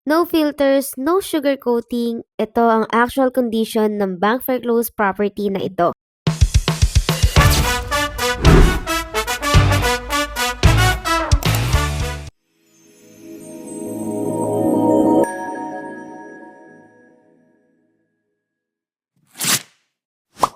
No filters, no sugarcoating. Ito ang actual condition ng bank foreclosed property na ito.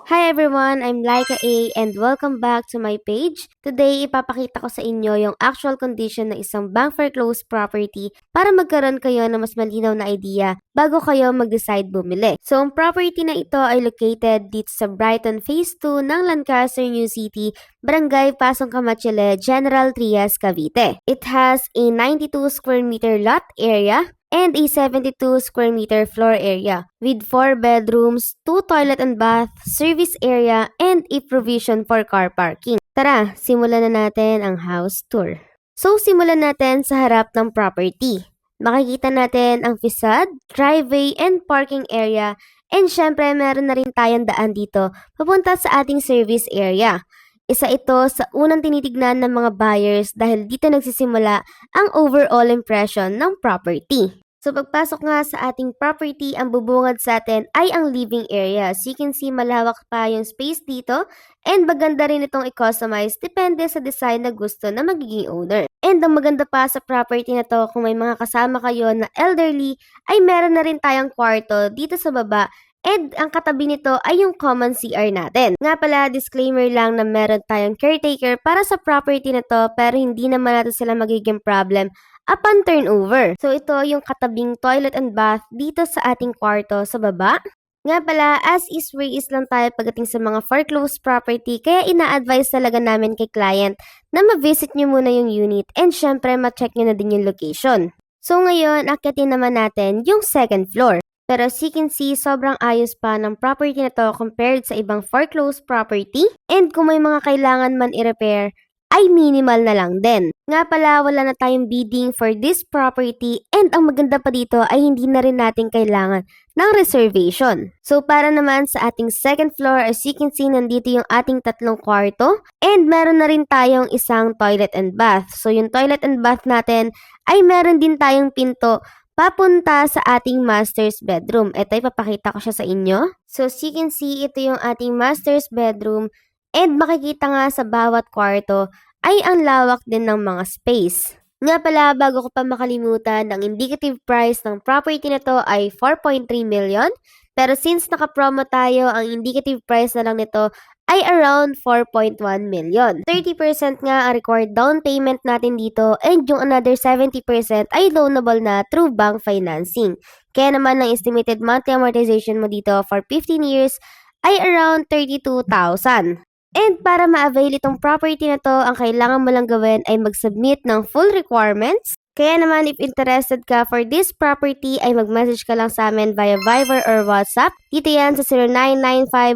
Hi everyone, I'm Laika A and welcome back to my page. Today, ipapakita ko sa inyo yung actual condition ng isang bank foreclosed property para magkaroon kayo ng mas malinaw na idea bago kayo mag-decide bumili. So, ang property na ito ay located dito sa Brighton Phase 2 ng Lancaster, New City, Barangay Pasong Camachile, General Trias, Cavite. It has a 92 square meter lot area and a 72 square meter floor area with 4 bedrooms, 2 toilet and bath, service area, and a provision for car parking. Tara, simulan na natin ang house tour. So, simulan natin sa harap ng property. Makikita natin ang facade, driveway, and parking area. And syempre, meron na rin tayong daan dito papunta sa ating service area. Isa ito sa unang tinitignan ng mga buyers dahil dito nagsisimula ang overall impression ng property. So pagpasok nga sa ating property, ang bubungad sa atin ay ang living area. So you can see malawak pa yung space dito and maganda rin itong i-customize depende sa design na gusto na magiging owner. And ang maganda pa sa property na to, kung may mga kasama kayo na elderly, ay meron na rin tayong kwarto dito sa baba. And ang katabi nito ay yung common CR natin. Nga pala, disclaimer lang na meron tayong caretaker para sa property na to pero hindi naman natin sila magiging problem upon turnover. So ito yung katabing toilet and bath dito sa ating kwarto sa baba. Nga pala, as is where is lang tayo pagdating sa mga foreclosed property kaya ina-advise talaga namin kay client na ma-visit nyo muna yung unit and syempre ma-check nyo na din yung location. So ngayon, akyatin naman natin yung second floor. Pero as you can see, sobrang ayos pa ng property na to compared sa ibang foreclosed property. And kung may mga kailangan man i-repair, ay minimal na lang din. Nga pala, wala na tayong bidding for this property and ang maganda pa dito ay hindi na rin natin kailangan ng reservation. So para naman sa ating second floor, as you can see, nandito yung ating tatlong kwarto and meron na rin tayong isang toilet and bath. So yung toilet and bath natin ay meron din tayong pinto papunta sa ating master's bedroom. Ito, ipapakita ko siya sa inyo. So, as you can see, ito yung ating master's bedroom. And makikita nga sa bawat kwarto ay ang lawak din ng mga space. Nga pala, bago ko pa makalimutan, ang indicative price ng property na to ay 4.3 million. Pero since naka-promo tayo, ang indicative price na lang nito ay around 4.1 million. 30% nga ang required down payment natin dito and yung another 70% ay loanable na through bank financing. Kaya naman ang estimated monthly amortization mo dito for 15 years ay around 32,000. And para ma-avail itong property na to, ang kailangan mo lang gawin ay mag-submit ng full requirements. Kaya naman, if interested ka for this property, ay mag-message ka lang sa amin via Viber or WhatsApp. Dito yan sa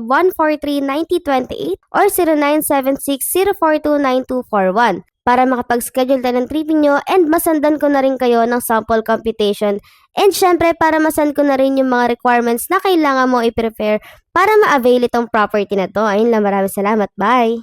0995-143-9028 or 0976-042-9241 para makapag-schedule tayo ng tripping nyo and masandan ko na rin kayo ng sample computation. And syempre, para masend ko na rin yung mga requirements na kailangan mo i-prepare para ma-avail itong property na to. Ayun lang, maraming salamat. Bye!